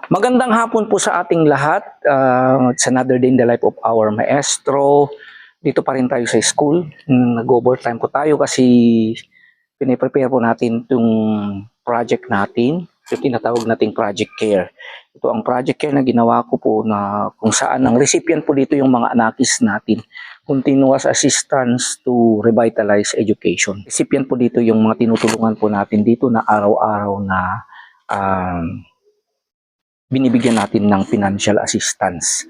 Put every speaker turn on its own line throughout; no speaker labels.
Magandang hapon po sa ating lahat. It's another day in the life of our maestro. Dito pa rin tayo sa school. Nag-overtime po tayo kasi piniprepare po natin itong project natin. Ito tinatawag nating project care. Ito ang project care na ginawa ko po na kung saan ang recipient po dito yung mga anakis natin. Continuous assistance to revitalize education. Recipient po dito yung mga tinutulungan po natin dito na araw-araw na binibigyan natin ng financial assistance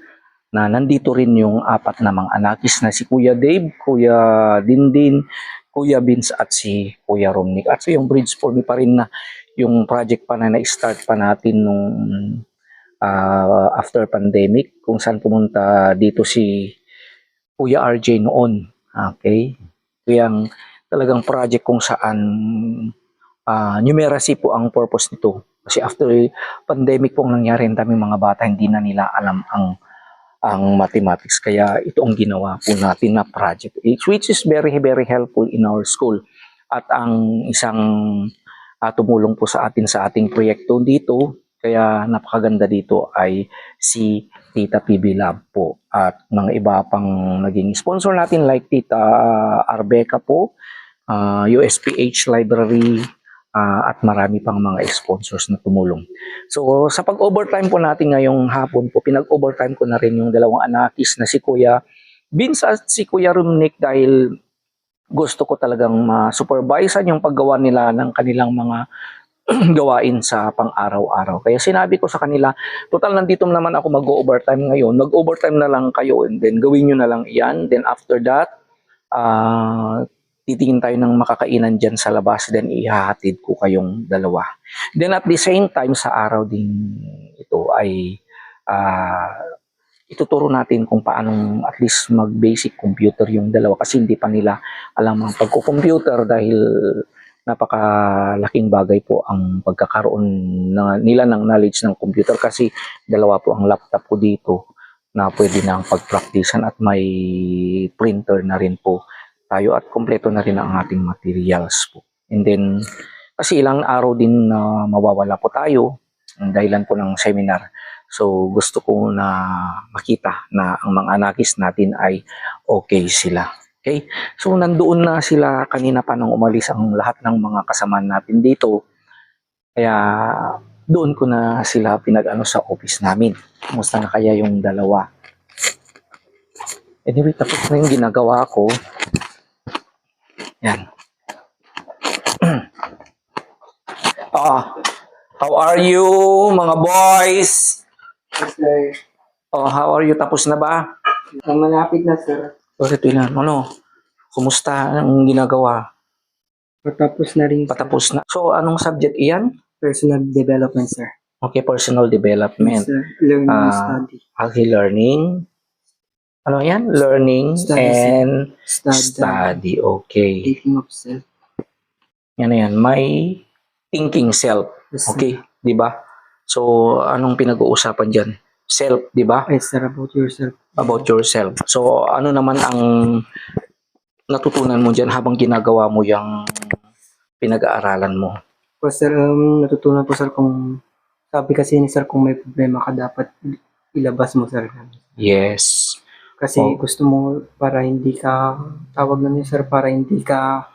na nandito rin yung apat na mga anakis na si Kuya Dave, Kuya Dindin, Kuya Vince at si Kuya Romnick. At so yung Bridge for Me pa rin na yung project pa na na-start pa natin nung after pandemic kung saan pumunta dito si Kuya RJ noon. Okay? Kaya talagang project kung saan numeracy po ang purpose nito. Kasi after pandemic pong nangyari, ang daming mga bata hindi na nila alam ang mathematics. Kaya ito ang ginawa po natin na project, which is very, very helpful in our school. At ang isang tumulong po sa atin sa ating proyekto dito, kaya napakaganda dito ay si Tita PB Lab po. At mga iba pang naging sponsor natin like Tita Arbeca po, USPH Library, at marami pang mga sponsors na tumulong. So sa pag-overtime po natin ngayong hapon po, pinag-overtime ko na rin yung dalawang anakis na si Kuya Vince at si Kuya Rumnick dahil gusto ko talagang ma-supervisean yung paggawa nila ng kanilang mga gawain sa pang-araw-araw. Kaya sinabi ko sa kanila, total nandito naman ako mag-overtime ngayon, mag-overtime na lang kayo and then gawin nyo na lang yan. Then after that, titingin tayo ng makakainan dyan sa labas, then ihahatid ko kayong dalawa. Then at the same time, sa araw din ito ay ituturo natin kung paano at least mag-basic computer yung dalawa kasi hindi pa nila alam ang pagko-computer dahil napakalaking bagay po ang pagkakaroon nila ng knowledge ng computer kasi dalawa po ang laptop ko dito na pwede na ang pag-practicean at may printer na rin po tayo at kompleto na rin ang ating materials po. And then, kasi ilang araw din na mawawala po tayo ang dahilan po ng seminar. So, gusto ko na makita na ang mga anakis natin ay okay sila. Okay? So, nandoon na sila kanina pa nang umalis ang lahat ng mga kasama natin dito. Kaya, doon ko na sila pinag-ano sa office namin. Kumusta na kaya yung dalawa? Anyway, tapos na yung ginagawa ko. Yan. How are you, mga boys?
Sir,
How are you? Tapos na ba?
malapit na sir.
Bakit ilan? Kumusta ang ginagawa?
Patapos na rin sir.
Patapos na. So, anong subject iyan?
Personal development sir.
Okay, personal development.
Sir, learning study.
Okay, learning. Ano yan? Learning
Study,
and
Study.
study. Okay.
Thinking of self.
Yan na yan. May thinking self.
Yes, sir.
Okay, di ba? So, anong pinag-uusapan dyan? Self, di ba?
Yes sir, about yourself.
About yourself. So, ano naman ang natutunan mo dyan habang ginagawa mo yung pinag-aaralan mo?
Po sir, natutunan po sir kung, sabi kasi ni sir kung may problema ka dapat ilabas mo sir.
Yes.
Kasi
Oh.
gusto mo para hindi ka, tawag na niya sir, para hindi ka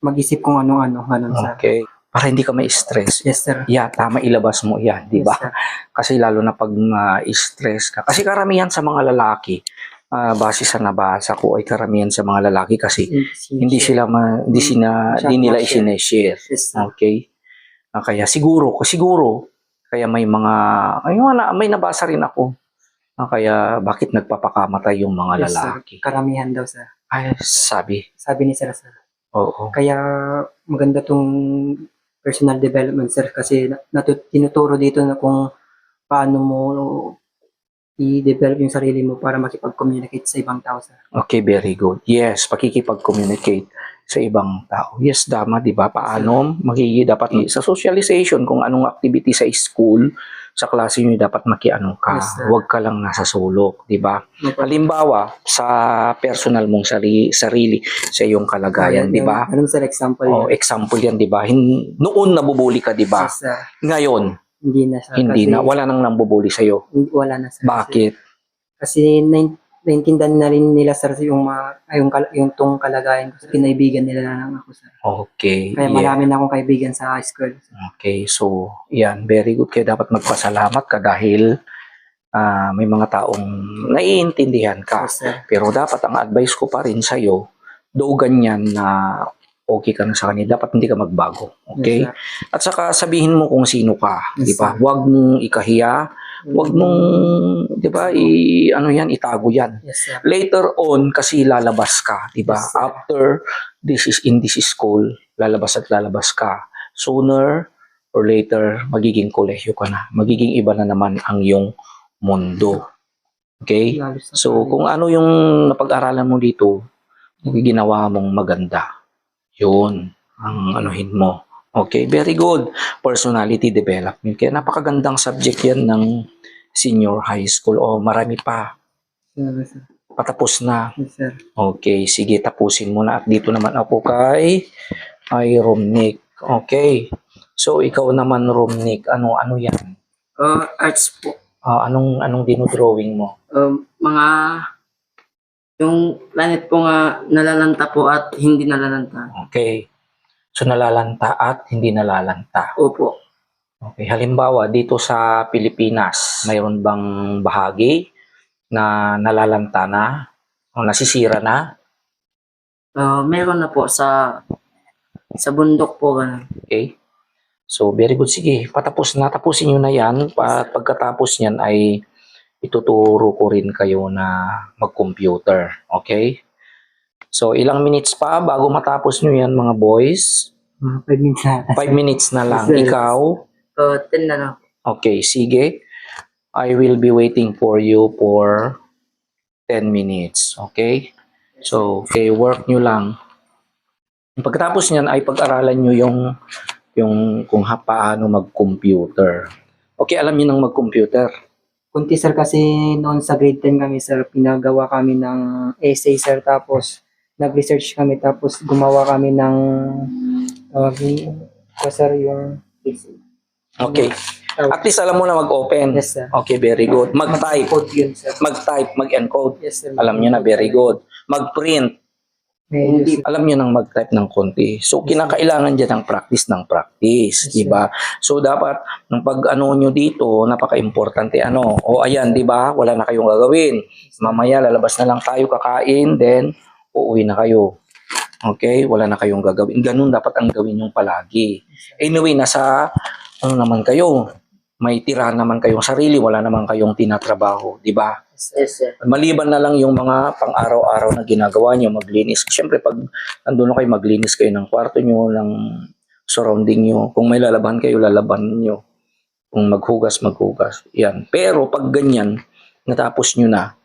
mag-isip kung ano-ano, ganun sir.
Okay. Para hindi ka ma-stress.
Yes sir.
Yeah, tama, ilabas mo yan, di ba?
Yes, sir.
Kasi lalo na pag ma-stress ka. Kasi karamihan sa mga lalaki, base sa nabasa ko, ay karamihan sa mga lalaki kasi hindi nila isineshare.
Yes sir.
Okay? Kaya siguro, kaya may mga, may nabasa rin ako. Kaya bakit nagpapakamatay yung mga
Yes, sir.
lalaki?
Karamihan daw sir.
Ay, sabi.
Sabi ni sir.
Oo.
Kaya maganda tong personal development sir kasi tinuturo dito na kung paano mo i-develop yung sarili mo para makipag-communicate sa ibang tao sir.
Okay, very good. Yes, pakikipag-communicate sa ibang tao. Yes, tama, di ba? Paano dapat sa socialization, kung anong activity sa school, sa klase nyo dapat makiano ka.
Yes, sir.
Huwag ka lang nasa sulok, di ba?
Opo.
Halimbawa, sa personal mong sarili sa iyong kalagayan, di ba?
Anong sir example
Oh,
yun?
example yan, di ba? Noon nabubuli ka, di ba?
Yes, sir.
Ngayon,
Hindi na sir.
hindi
Kasi
na. Wala nang nambubuli sa'yo.
Wala na sir.
Bakit?
Kasi naintindihan na rin nila sir yung tong kalagayan ko. Pinaibigan nila na lang ako sir.
Okay.
Kaya
yeah.
marami na akong kaibigan sa high school.
Okay, so yan, very good. Kaya dapat magpasalamat ka dahil may mga taong naiintindihan ka.
Yes, sir.
Pero dapat ang advice ko pa rin sa'yo, though ganyan na okay ka na sa kanila, dapat hindi ka magbago. Okay?
Yes, sir.
At saka sabihin mo kung sino ka,
Yes,
di ba?
sir.
Huwag mong ikahiya, huwag mong, di ba, itago yan.
Yes, sir.
Later on, kasi lalabas ka, di ba?
Yes, sir.
After this school, lalabas ka. Sooner or later, magiging kolehiyo ka na. Magiging iba na naman ang iyong mundo. Okay?
Lalo sa
So, kung ano yung napag-aralan mo dito, ginawa mong maganda. Yun ang anuhin mo. Okay? Very good. Personality development. Kaya napakagandang subject yan ng senior high school. O, marami pa.
Yes, sir.
Patapos na.
Yes, sir.
Okay, sige, tapusin mo na. At dito naman ako kay Romnick. Okay. So, ikaw naman, Romnick, ano yan?
Arts po.
Anong dinodrawing mo?
Mga yung planet po nga nalalanta po at hindi nalalanta.
Okay. So, nalalanta at hindi nalalanta.
Opo.
Okay. Halimbawa, dito sa Pilipinas, mayroon bang bahagi na nalalanta na o nasisira na?
Meron na po sa bundok po ganun.
Okay. So, very good. Sige, tapusin nyo na yan. Pagkatapos niyan ay ituturo ko rin kayo na mag-computer. Okay? So, ilang minutes pa bago matapos nyo yan, mga boys?
5 minutes na.
5 minutes na lang.
Yes, sir.
Ikaw?
10 na lang.
Okay, sige. I will be waiting for you for 10 minutes. Okay? So, okay, work nyo lang. Pagkatapos niyan ay pag-aralan nyo yung kung paano mag-computer. Okay, alam niyo nang mag-computer.
Kunti sir kasi noon sa grade 10 kami sir, pinagawa kami ng essay sir, tapos nag-research kami, tapos gumawa kami ng sir yung essay.
Okay. At least alam mo na mag-open.
Yes sir.
Okay, very good. Mag-type.
Code yun sir.
Mag-type, mag-encode.
Yes sir.
Alam niyo na, very good. Mag-print.
Yes, sir.
Alam niyo nang mag-type ng konti. So, kinakailangan dyan ng practice.
Yes,
Di ba? So, dapat, nung pag-ano nyo dito, napaka-importante O, ayan, di ba? Wala na kayong gagawin. Mamaya, lalabas na lang tayo, kakain, then, uuwi na kayo. Okay? Wala na kayong gagawin. Ganun dapat ang gawin yung palagi. Anyway, nasa, naman kayo? May tira naman kayong sarili, wala naman kayong tinatrabaho, di ba?
Yes, sir.
Maliban na lang yung mga pang-araw-araw na ginagawa nyo, maglinis. Siyempre, pag nandun na kayo, maglinis kayo ng kwarto nyo, ng surrounding nyo. Kung may lalaban kayo, lalaban nyo. Kung maghugas. Yan. Pero pag ganyan, natapos nyo na,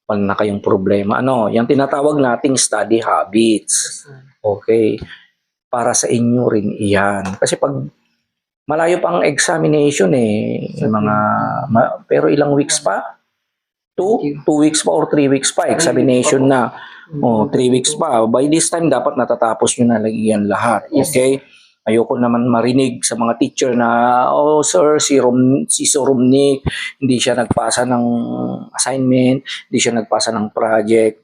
wala na kayong problema. Yung tinatawag nating study habits. Okay. Para sa inyo rin iyan. Kasi pag malayo pang examination pero ilang weeks pa? 2 weeks pa or 3 weeks pa, examination na. 3 weeks pa. By this time, dapat natatapos nyo na lagi yan lahat. Okay? Ayoko naman marinig sa mga teacher na, sir, si Sir Romnick, hindi siya nagpasa ng assignment, hindi siya nagpasa ng project.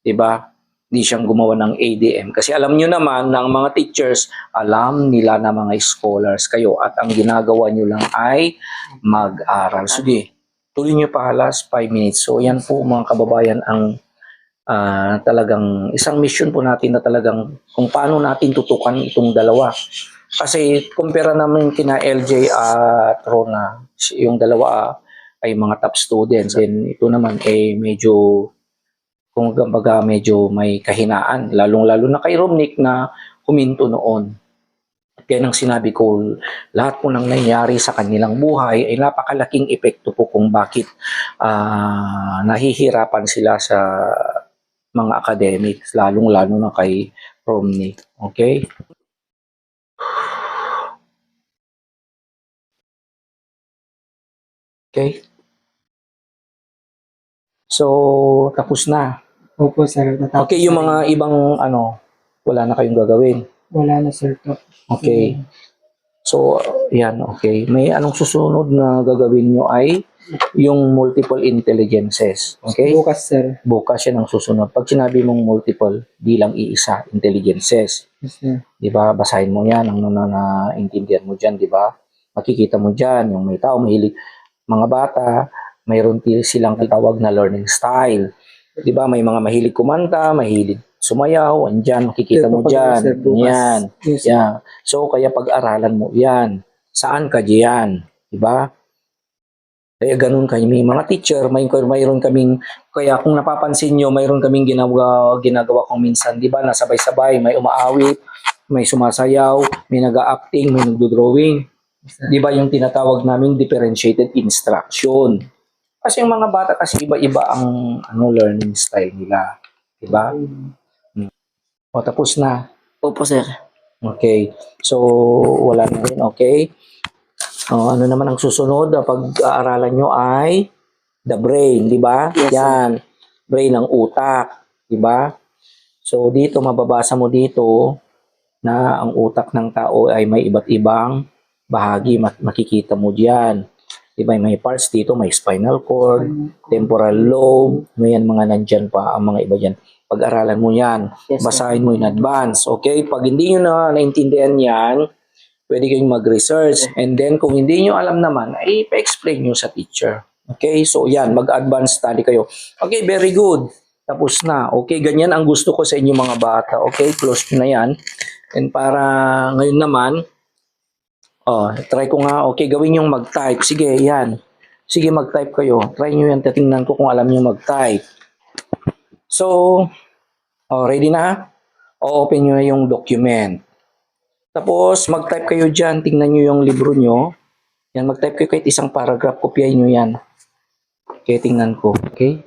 Diba? Hindi siyang gumawa ng ADM. Kasi alam nyo naman, ng mga teachers, alam nila na mga scholars kayo at ang ginagawa nyo lang ay mag-aral. Sige. Tuloy nyo pa last 5 minutes. So, yan po mga kababayan ang talagang isang mission po natin na talagang kung paano natin tutukan itong dalawa. Kasi kumpara namin kina LJ at Rona, yung dalawa ay mga top students. And ito naman medyo, kung kumbaga medyo may kahinaan. Lalong-lalo na kay Romnick na huminto noon. Kaya nang sinabi ko, lahat po nang nangyari sa kanilang buhay ay napakalaking epekto po kung bakit nahihirapan sila sa mga academics, lalong-lalo na kay Romnick. Okay? Okay? So, tapos na.
Opo, sir. Natapos
Okay, yung
na rin.
mga ibang wala na kayong gagawin.
Wala na, sir.
Okay. So, yan, okay. May anong susunod na gagawin nyo ay yung multiple intelligences. Okay?
Bukas, sir.
Bukas yan ang susunod. Pag sinabi mong multiple, di lang iisa, intelligences.
Yes, sir.
Di ba? Basahin mo yan, ang naintindihan mo dyan, di ba? Makikita mo dyan, yung may tao, mahilig, mga bata, mayroon silang tawag na learning style. Di ba? May mga mahilig kumanta, mahilig sumayaw, andyan, makikita mo dyan.
Sir, bukas.
Yan.
Yes, sir.
Yeah. So, kaya pag-aralan mo yan. Saan ka diyan? Di ba? Kaya ganun kayo. May mga teacher, mayroon kaming, kaya kung napapansin nyo, mayroon kaming ginagawa kong minsan, di ba? Nasabay-sabay, may umaawit, may sumasayaw, may nag-acting, may nagdo-drawing. Di ba yung tinatawag naming differentiated instruction? Kasi yung mga bata kasi iba-iba ang learning style nila. Di ba? O, tapos na.
Opo, sir.
Okay. So, wala na rin. Okay. O, ano naman ang susunod na pag-aaralan nyo ay the brain, di ba?
Yes, sir.
Yan. Brain ng utak. Di ba? So, dito, mababasa mo dito na ang utak ng tao ay may iba't ibang bahagi. Makikita mo diyan. Di ba? May parts dito, may spinal cord, temporal lobe, may yan mga nandyan pa, ang mga iba dyan. Pag-aralan mo yan.
Yes, sir.
Basahin mo in advance. Okay? Pag hindi nyo na naintindihan yan, pwede kayong mag-research. And then, kung hindi nyo alam naman, ay pa-explain nyo sa teacher. Okay? So, yan. Mag-advance study kayo. Okay, very good. Tapos na. Okay, ganyan ang gusto ko sa inyo mga bata. Okay, close nyo na yan. And para ngayon naman, try ko nga. Okay, gawin yung mag-type. Sige, yan. Sige, mag-type kayo. Try nyo yan. Tatingnan ko kung alam nyo mag-type. So, ready na? O-open nyo na yung document. Tapos, mag-type kayo dyan. Tingnan nyo yung libro nyo. Yan, mag-type kayo kahit isang paragraph. Kopyahin nyo yan. Okay, tingnan ko. Okay?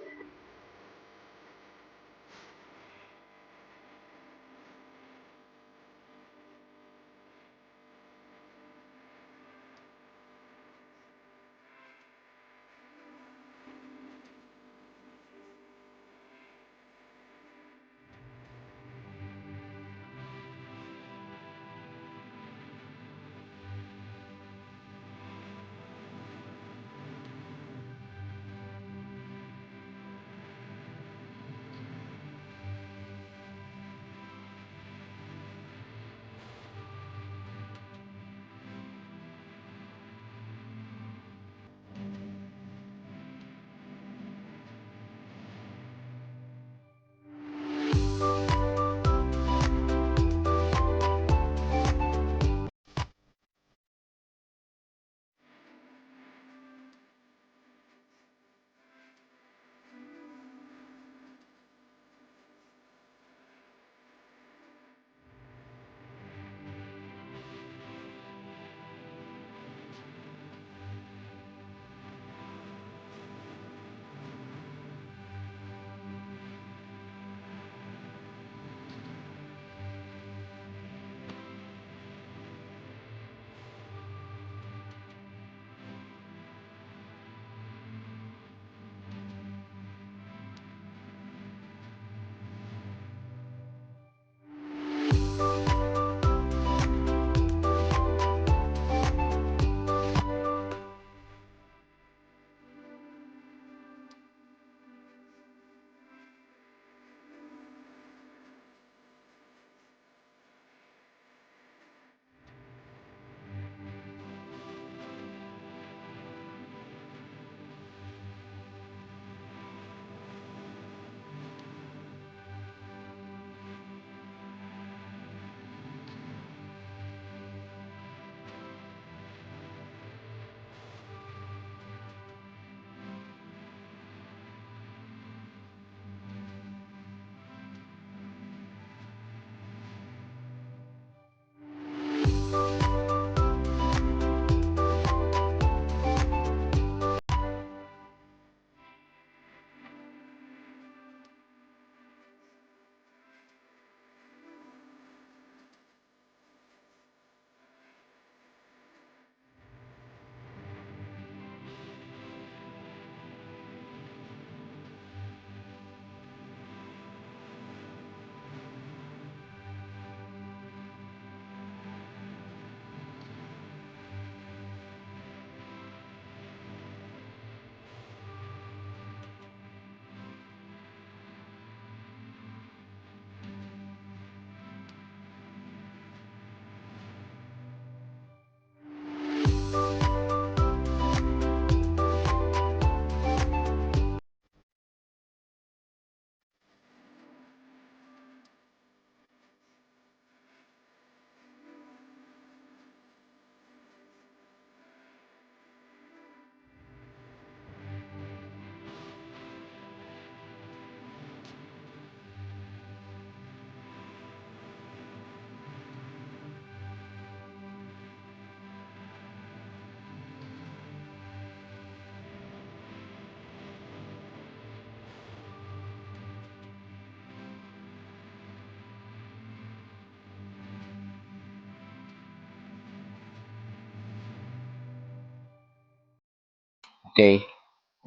Okay.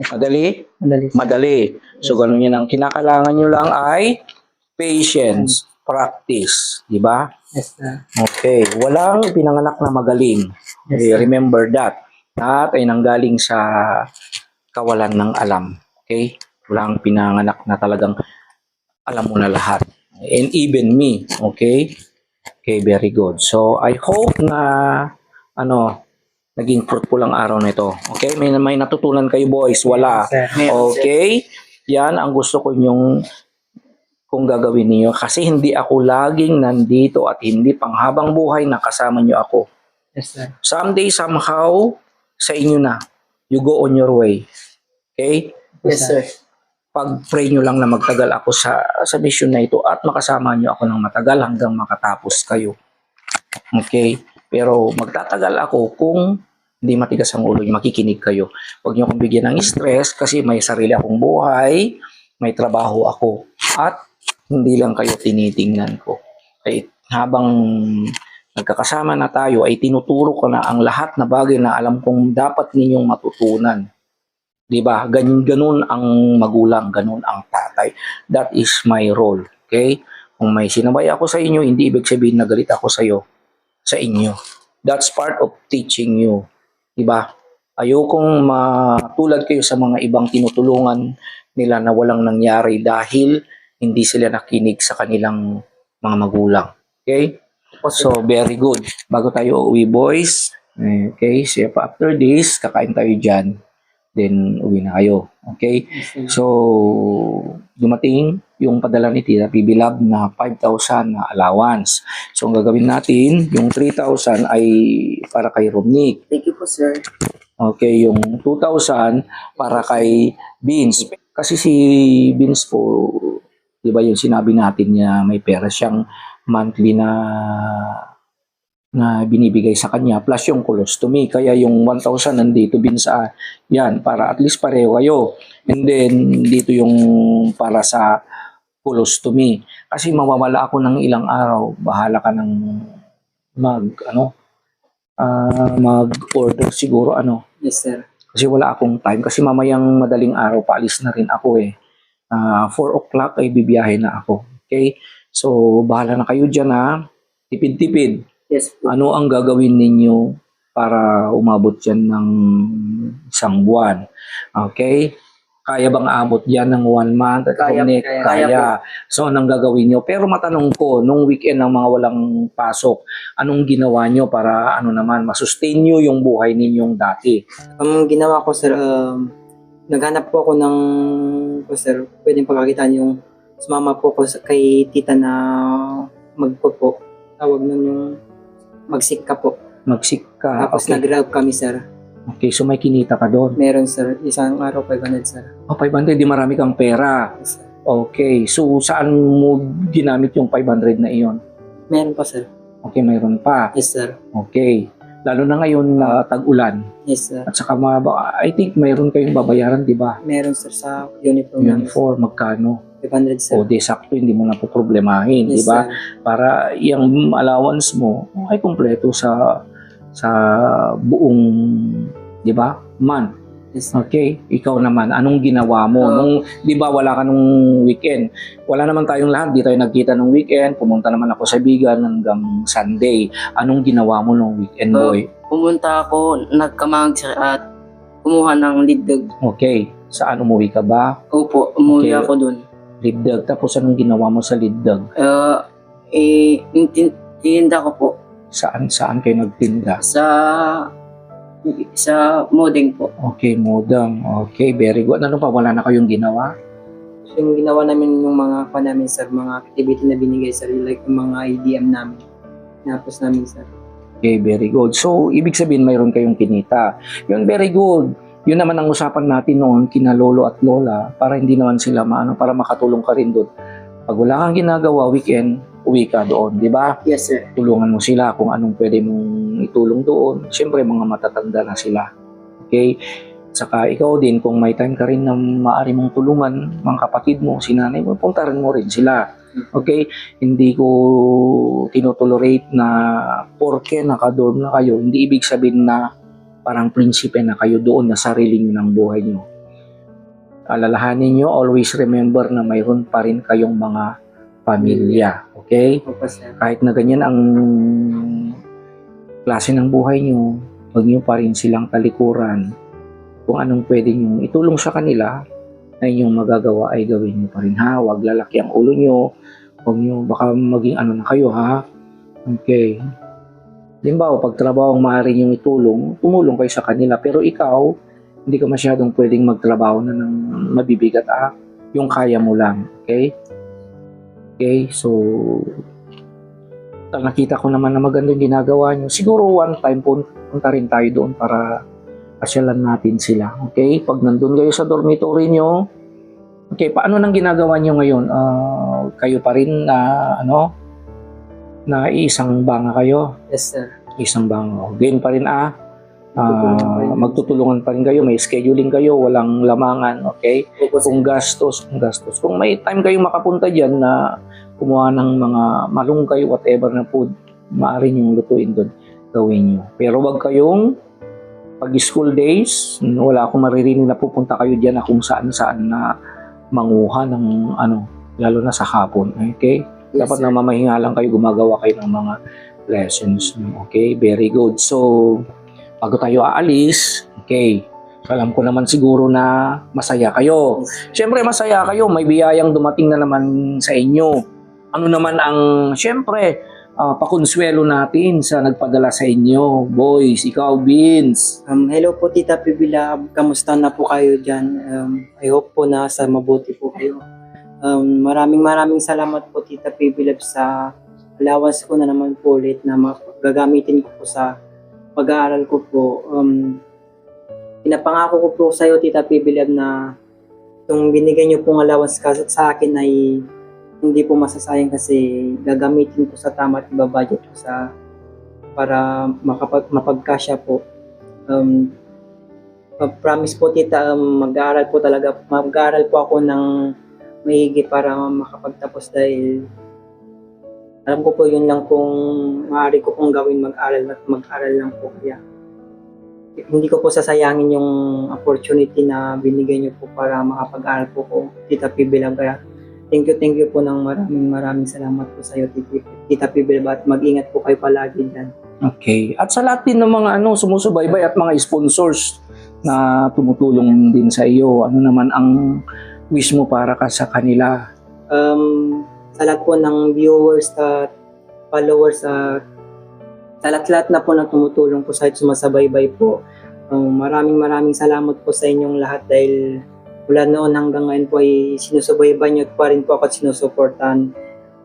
Madali?
Madali, sir.
Madali. So, ganun yan. Ang kinakailangan nyo lang ay patience, practice. Di ba?
Yes, sir.
Okay. Walang pinanganak na magaling.
Yes,
Okay,
sir.
remember that. Lahat ay nanggaling sa kawalan ng alam. Okay? Walang pinanganak na talagang alam mo na lahat. And even me. Okay? Okay, very good. So, I hope na naging fruitful ang araw na ito. Okay? May natutunan kayo, boys. Wala.
Sir.
Okay? Yan ang gusto ko nyong kung gagawin niyo kasi hindi ako laging nandito at hindi panghabang buhay na kasama niyo ako.
Yes, sir.
Someday, somehow, sa inyo na. You go on your way. Okay?
Yes, sir.
Pag-pray nyo lang na magtagal ako sa mission na ito at makasama nyo ako ng matagal hanggang makatapos kayo. Okay? Pero magtatagal ako kung hindi matigas ang ulo nyo, makikinig kayo. Huwag nyo akong bigyan ng stress kasi may sarili akong buhay, may trabaho ako, at hindi lang kayo tinitingnan ko. Okay? Habang nagkakasama na tayo ay tinuturo ko na ang lahat na bagay na alam kong dapat ninyong matutunan. 'Di ba? Ganun ang magulang, ganun ang tatay. That is my role. Okay? Kung may sinabay ako sa inyo, hindi ibig sabihin na galit ako sa inyo. That's part of teaching you. 'Di ba? Ayokong matulad kayo sa mga ibang tinutulungan nila na walang nangyari dahil hindi sila nakinig sa kanilang mga magulang. Okay? So, very good. Bago tayo uwi, boys. Okay? So, after this, kakain tayo dyan. Then, uwi na kayo. Okay?
Yes, sir.
So, dumating yung padala ni Tita PB Lab na 5,000 na allowance. So, ang gagawin natin, yung 3,000 ay para kay Romnick.
Thank you po, sir.
Okay, yung 2,000 para kay Vince. Kasi si Vince po, di ba yung sinabi natin niya may pera siyang monthly na binibigay sa kanya plus yung colostomy. Kaya yung 1,000 nandito Vince yan para at least pareho kayo. And then dito yung para sa colostomy. Kasi mawawala ako ng ilang araw. Bahala ka ng mag-order siguro
Yes, sir.
kasi wala akong time kasi mamayang madaling araw paalis na rin ako 4 o'clock ay bibiyahe na ako. Okay? So, bahala na kayo dyan tipid-tipid.
Yes, po.
Ano ang gagawin ninyo para umabot yan ng isang buwan? Okay? Kaya bang abot yan ng 1 month?
Kaya,
Nick?
kaya.
Kaya. So, anong gagawin nyo? Pero matanong ko, nung weekend ng mga walang pasok, anong ginawa nyo para masustain nyo yung buhay ninyong dati?
Ang ginawa ko, sir, naghanap po ako ng, sir, pwedeng pagkakitaan yung sumama po ko kay tita na magpo. Tawag nun yung magsika po.
Magsik ka.
Tapos
Okay.
nag-grab kami, sir.
Okay, so may kinita ka doon.
Meron, sir. Isang araw 500, sir.
500, di marami kang pera.
Yes, sir.
Okay, so saan mo ginamit yung 500 na iyon?
Meron pa, sir.
Okay, mayroon pa.
Yes, sir.
Okay. Lalo na ngayon na tag-ulan.
Yes, sir.
At saka I think mayroon kayong babayaran, di ba?
Meron, sir, sa uniform namin.
Uniform, magkano?
500, sir.
O di sakto, hindi mo na po problemahin, di
Yes,
ba?
sir.
Para yung allowance mo ay kumpleto sa buong, di ba? Month.
Yes, sir.
Okay, ikaw naman, anong ginawa mo? Nung, di ba, wala ka nung weekend. Wala naman tayong lahat, di tayo nagkita nung weekend. Pumunta naman ako sa Bigan hanggang Sunday. Anong ginawa mo nung weekend, boy?
Pumunta ako, nagkamang sir, at kumuha ng liddag.
Okay, saan umuwi ka ba?
Opo, umuwi
Okay.
ako dun.
Liddag. Tapos anong ginawa mo sa Liddag?
Yung tininda ko po
Saan kayo nagtinda?
sa modeng po.
Okay, modang. Okay, very good. Ano pa, wala na kayong ginawa?
Yung ginawa namin yung mga namin, sir, mga activity na binigay, sir, like yung mga IDM namin. Napos namin, sir.
Okay, very good. So, ibig sabihin mayroon kayong kinita. Yun, very good. Yun naman ang usapan natin noon kina lolo at lola para hindi naman sila para makatulong ka rin doon. Pag wala kang ginagawa weekend, uwi ka doon, di ba?
Yes, sir.
Tulungan mo sila kung anong pwede mong itulong doon. Siyempre, mga matatanda na sila. Okay? Saka ikaw din, kung may time ka rin na maaari mong tulungan, mga kapatid mo, si nanay mo, puntaran mo rin sila. Okay? Hindi ko tinotolerate na porke nakadorm na kayo, hindi ibig sabihin na parang prinsipe na kayo doon na sarili nyo ng buhay nyo. Alalahanin nyo, always remember na mayroon pa rin kayong mga pamilya. Okay?
Opo, sir.
Kahit na ganyan ang klase ng buhay nyo, huwag nyo pa rin silang talikuran. Kung anong pwede nyo itulong sa kanila na inyong magagawa ay gawin nyo pa rin, ha. Huwag lalaki ang ulo nyo. Huwag nyo, baka maging ano na kayo, ha. Okay. Limbawa, pag trabaho ang maaari nyo itulong, tumulong kayo sa kanila. Pero ikaw, hindi ka masyadong pwedeng magtrabaho na ng mabibigat, ha. Yung kaya mo lang. Okay? Okay, so nakita ko naman na maganda yung ginagawa nyo. Siguro one time punta rin tayo doon para pasyalan natin sila. Okay? Pag nandun kayo sa dormitory nyo, okay, paano nang ginagawa nyo ngayon? Kayo pa rin na na isang banga kayo?
Yes, sir.
Isang banga. Ganyan pa rin
Magtutulungan pa rin.
magtutulungan pa rin kayo, may scheduling kayo, walang lamangan, okay?
Opo, sir.
Kung gastos. Kung may time kayong makapunta dyan na kumuha ng mga malunggay, whatever na food, maaari nyo lutuin doon, gawin nyo. Pero wag kayong pag school days, wala akong maririnig na pupunta kayo dyan na kung saan-saan na manguha ng lalo na sa hapon, okay?
Yes,
Dapat
sir.
na mamahinga lang kayo, gumagawa kayo ng mga lessons, okay? Very good. So, bago tayo aalis, okay, alam ko naman siguro na masaya kayo. Siyempre masaya kayo, may biyayang dumating na naman sa inyo. Ano naman ang, siyempre, pakonsuelo natin sa nagpadala sa inyo. Boys, ikaw, Vince.
Hello po, Tita Pibilab. Kamusta na po kayo dyan? I hope po na sa mabuti po kayo. Maraming salamat po, Tita Pibilab, sa allowance ko na naman po ulit na gagamitin ko po sa pag-aaral ko po. Pinapangako ko po sa iyo, Tita Pibilab, na itong binigay niyo pong allowance sa akin ay hindi po masasayang kasi gagamitin ko sa tama at ibabudget ko para mapagkasya po. Promise po, Tita, mag-aaral po ako ng mahigi para makapagtapos dahil alam ko po yun lang kung maaari ko pong gawin, mag-aral lang po. Kaya hindi ko po sasayangin yung opportunity na binigay niyo po para makapag-aral po ko, Tita Pibilab. Kaya thank you po ng maraming salamat po sa iyo, Tita Pibilab, at mag-ingat po kayo palagi dyan.
Okay. At sa lahat din ng mga sumusubaybay at mga sponsors na tumutulong din sa iyo, ano naman ang wish mo para ka sa kanila?
Sa lahat po ng viewers at followers at sa lahat na po na tumutulong po sa sumasabaybay po, maraming salamat po sa inyong lahat dahil mula noon hanggang ngayon po ay sinusubaybay niyo pa rin po ako at sinusuportahan.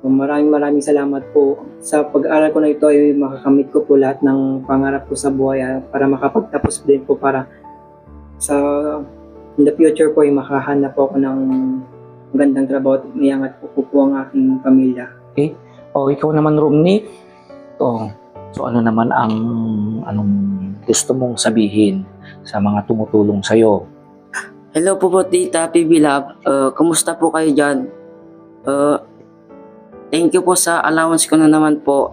Maraming salamat po. Sa pag-aaral ko na ito ay makakamit ko po lahat ng pangarap ko sa buhay para makapagtapos din po para sa in the future po ay makahanap po ako ng magandang trabaho at iangat po ang aking pamilya.
O ikaw naman, Romney. So ano naman ang anong gusto mong sabihin sa mga tumutulong sa iyo?
Hello po, Tita Pibilab. Kumusta po kayo dyan? Thank you po sa allowance ko na naman po.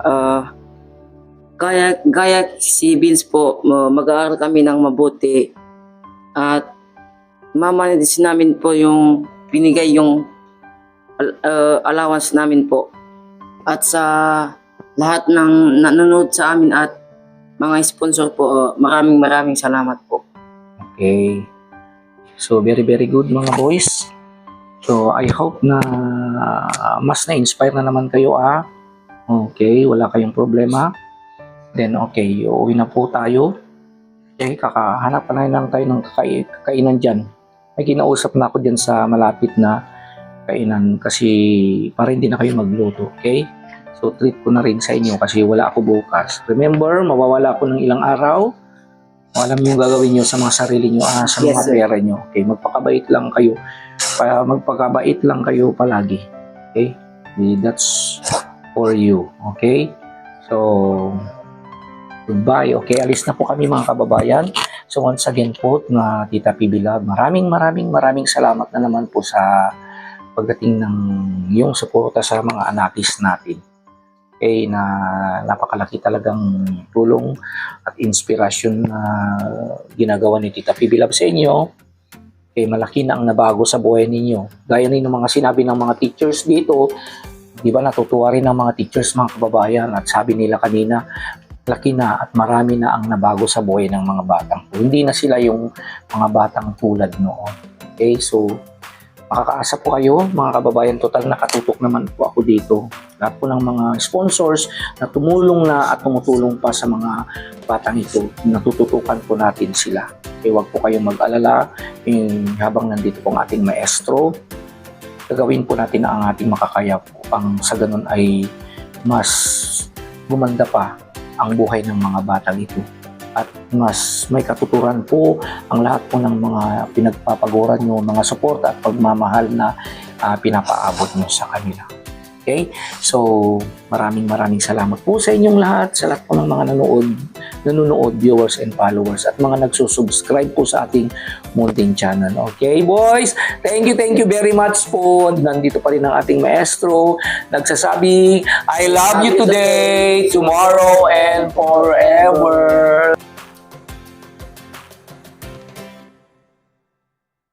Gaya si Vince po, mag-aaral kami ng mabuti. At mamanage namin po yung binigay yung allowance namin po. At sa lahat ng nanonood sa amin at mga sponsor po, maraming salamat po.
Okay. So, very good mga boys. So, I hope na mas na-inspire na naman kayo, Okay, wala kayong problema. Then, okay, uuwi na po tayo. Okay, kakahanap na lang tayo ng kakainan dyan. May kinausap na ako dyan sa malapit na kainan kasi para hindi na kayo magluto, okay? So, treat ko na rin sa inyo kasi wala ako bukas. Remember, mawawala ako ng ilang araw. Alam niyo yung gagawin niyo sa mga sarili niyo, sa
Yes,
mga
sir.
pera niyo. Okay, magpakabait lang kayo. Magpakabait lang kayo palagi. Okay? That's for you. Okay? So, goodbye. Okay, alis na po kami mga kababayan. So, once again po, na Tita Pibilab, maraming salamat na naman po sa pagdating ng iyong suporta sa mga anakis natin. Okay, na napakalaki talagang tulong at inspirasyon na ginagawa ni Tita Phoebe Love sa inyo. Okay, malaki na ang nabago sa buhay ninyo. Gaya rin ng mga sinabi ng mga teachers dito, di ba natutuwa rin ng mga teachers, mga kababayan, at sabi nila kanina, laki na at marami na ang nabago sa buhay ng mga batang. Hindi na sila yung mga batang tulad noon. Okay, so makakaasa po kayo, mga kababayan. Total nakatutok naman po ako dito. Lahat po ng mga sponsors na tumulong na at tumutulong pa sa mga batang ito, natututukan po natin sila. Okay, huwag po kayong mag-alala. Habang nandito po ang ating maestro, gagawin po natin ang ating makakaya upang sa ganun ay mas gumanda pa ang buhay ng mga batang ito. At mas may katuturan po ang lahat po ng mga pinagpapaguran nyo, mga suporta at pagmamahal na pinapaabot nyo sa kanila. Okay? So, maraming salamat po sa inyong lahat, sa lahat po ng mga nanonood, viewers and followers, at mga nagsusubscribe po sa ating Molding channel. Okay, boys? Thank you very much po. Nandito pa rin ang ating maestro. Nagsasabi, I love you today, tomorrow, and forever.